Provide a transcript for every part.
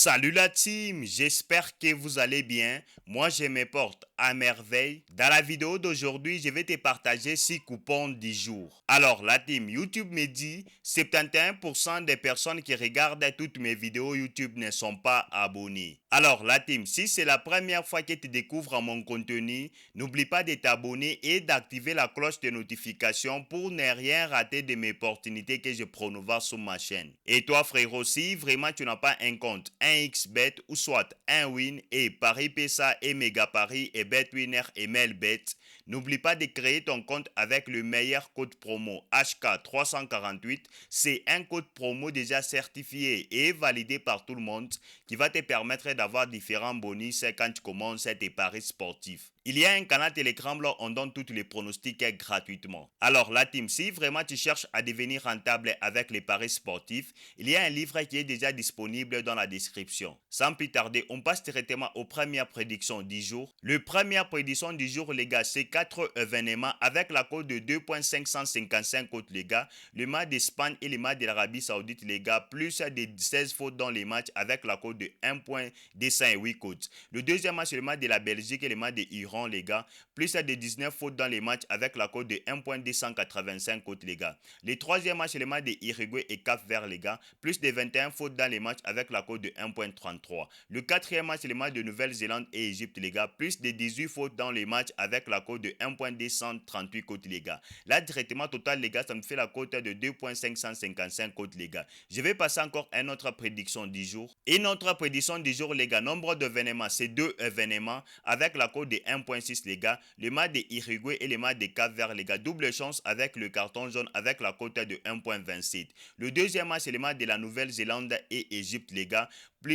Salut la team, j'espère que vous allez bien. Moi, je me porte à merveille. Dans la vidéo d'aujourd'hui, je vais te partager 6 coupons du jour. Alors, la team, YouTube me dit 71% des personnes qui regardent toutes mes vidéos YouTube ne sont pas abonnées. Alors, la team, si c'est la première fois que tu découvres mon contenu, n'oublie pas de t'abonner et d'activer la cloche de notification pour ne rien rater de mes opportunités que je promouvois sur ma chaîne. Et toi, frérot, si vraiment tu n'as pas un compte, un XBet ou soit un Win et Paris PSA et Mega Paris et BetWinner et Melbet, n'oublie pas de créer ton compte avec le meilleur code promo HK348. C'est un code promo déjà certifié et validé par tout le monde qui va te permettre d'avoir différents bonus quand tu commences tes paris sportifs. Il y a un canal Telegram là, on donne tous les pronostics gratuitement. Alors la team, si vraiment tu cherches à devenir rentable avec les paris sportifs, il y a un livre qui est déjà disponible dans la description. Sans plus tarder, on passe directement aux premières prédictions du jour. Le première prédiction du jour, les gars, c'est 4 événements avec la cote de 2.555 cotes, les gars. Le match d'Espagne et le match de l'Arabie Saoudite, les gars, plus de 16 fautes dans les matchs avec la cote de 1.208 cotes. Le deuxième match, c'est le match de la Belgique et le match de l'Iran, les gars, plus de 19 fautes dans les matchs avec la cote de 1.285 cotes, les gars. Le troisième match, c'est le match de Uruguay et Cap-Vert, les gars, plus de 21 fautes dans les matchs avec la cote de 1.33. Le quatrième match, c'est le match de Nouvelle-Zélande et Égypte, les gars, plus de 18 fautes dans les matchs avec la cote de 1.238 cotes, les gars. Là, directement total, les gars, ça me fait la cote de 2.555 cotes, les gars. Je vais passer encore à une autre prédiction du jour. Et notre prédiction du jour, les gars, nombre d'événements, c'est 2 événements avec la cote de 1.6, les gars. Le match de Uruguay et le match de Cap-Vert, les gars, double chance avec le carton jaune avec la cote de 1.27. Le deuxième match, c'est le match de la Nouvelle-Zélande et Égypte, les gars.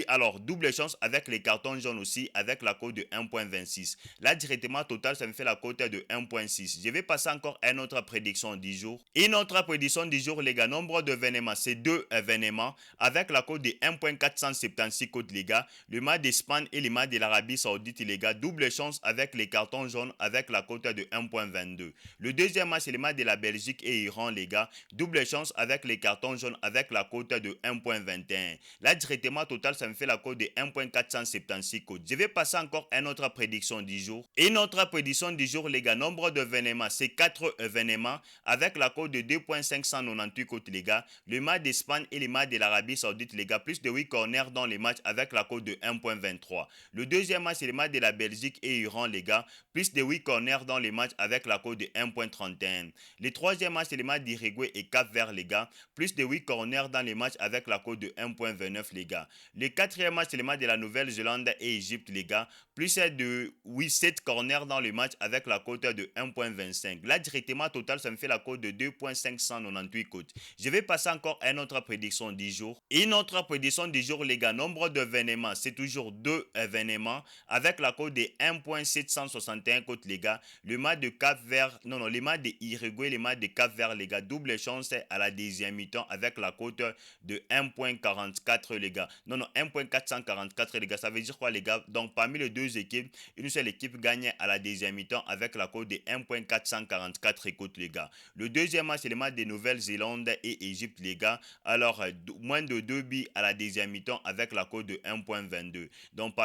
Alors, double chance avec les cartons jaunes aussi avec la cote de 1.26. Là, directement, total, ça me fait la cote de 1.6. Je vais passer encore à une autre prédiction du jour. Et notre prédiction du jour, les gars, nombre d'événements, c'est 2 événements avec la cote de 1.476 cotes, les gars. Le match d'Espagne et le match de l'Arabie Saoudite, les gars, double chance avec les cartons jaunes avec la cote de 1.22. Le deuxième match, c'est le match de la Belgique et Iran, les gars, double chance avec les cartons jaunes avec la cote de 1.21. Là, directement, total, ça me fait la cote de 1.476 cotes. Je vais passer encore à notre prédiction du jour. Et notre prédiction du jour, les gars, nombre d'événements, c'est 4 événements avec la cote de 2.598 cotes, les gars. Le match d'Espagne et le match de l'Arabie Saoudite, les gars, plus de 8 corners dans les matchs avec la cote de 1.23. Le deuxième match, c'est le match de la Belgique et Iran, les gars, plus de 8 corners dans les matchs avec la cote de 1.31. Le troisième match, c'est le match d'Uruguay et Cap-Vert, les gars, plus de 8 corners dans les matchs avec la cote de 1.29, les gars. Le quatrième match, c'est le match de la Nouvelle-Zélande et Égypte, les gars. Plus de 7 corners dans le match avec la cote de 1.25. Là, directement, total, ça me fait la cote de 2.598 cotes. Je vais passer encore à notre prédiction du jour. Et notre prédiction du jour, les gars, nombre d'événements, c'est toujours 2 événements avec la cote de 1.761 cotes, les gars. Le match de Cap-Vert, non, le match de Uruguay, le match de Cap-Vert, les gars, double chance à la deuxième mi-temps avec la cote de 1.44, les gars. Non, 1.444, les gars. Ça veut dire quoi, les gars? Donc, parmi les deux équipes, une seule équipe gagne à la deuxième mi-temps avec la cote de 1.444 écoute, les gars. Le deuxième match, c'est le match de Nouvelle-Zélande et Égypte, les gars. Alors, moins de 2 buts à la deuxième mi-temps avec la cote de 1.22. Donc,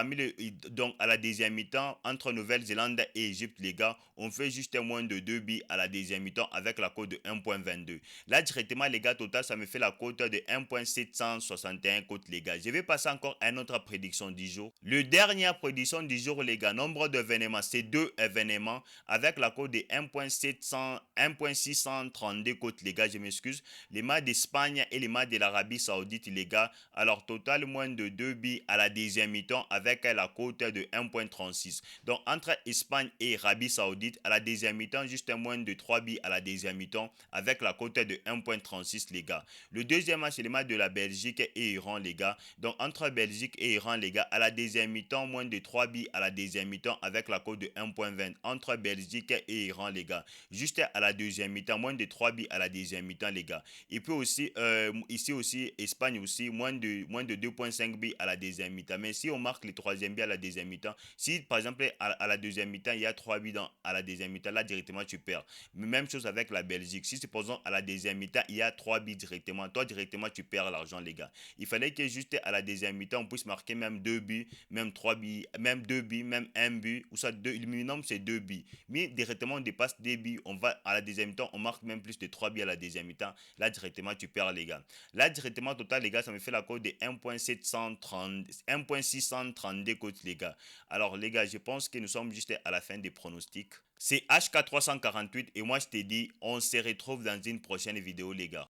à la deuxième mi-temps, entre Nouvelle-Zélande et Égypte, les gars, on fait juste moins de 2 buts à la deuxième mi-temps avec la cote de 1.22. Là, directement, les gars, total, ça me fait la cote de 1.761 cote, les gars. Je vais passer encore à notre prédiction du jour. Le dernière prédiction du jour, les gars, nombre d'événements, c'est 2 événements avec la cote de 1.632 cote, les gars, je m'excuse. Les matchs d'Espagne et les matchs de l'Arabie Saoudite, les gars. Alors, total, moins de 2 buts à la deuxième mi-temps avec la cote de 1.36. Donc, entre Espagne et Arabie Saoudite, à la deuxième mi-temps, juste moins de 3 buts à la deuxième mi-temps avec la cote de 1.36, les gars. Le deuxième match, c'est le match de la Belgique et Iran, les gars. Donc, entre Belgique et Iran, les gars, à la deuxième mi-temps, moins de 3 buts à la deuxième mi-temps avec la cote de 1.20. Entre Belgique et Iran, les gars. Juste à la deuxième mi-temps, moins de 3 buts à la deuxième mi-temps, les gars. Et puis aussi, ici aussi, Espagne aussi, moins de 2.5 buts à la deuxième mi-temps. Mais si on marque les troisième buts à la deuxième mi-temps, si par exemple à la deuxième mi-temps, il y a 3 buts à la deuxième mi-temps, là directement tu perds. Même chose avec la Belgique. Si supposons à la deuxième mi-temps, il y a 3 buts directement, toi directement tu perds l'argent, les gars. Il fallait que juste à la deuxième deuxième mi-temps, on puisse marquer même 2 buts, même 3 buts, même 2 buts, même un but, ou ça, le minimum c'est 2 buts. Mais directement, on dépasse 2 buts, on va à la deuxième mi-temps, on marque même plus de 3 buts à la deuxième mi-temps. Là, directement, tu perds, les gars. Là, directement, total, les gars, ça me fait la cote de 1.632 cotes, les gars. Alors, les gars, je pense que nous sommes juste à la fin des pronostics. C'est HK348 et moi, je te dis, on se retrouve dans une prochaine vidéo, les gars.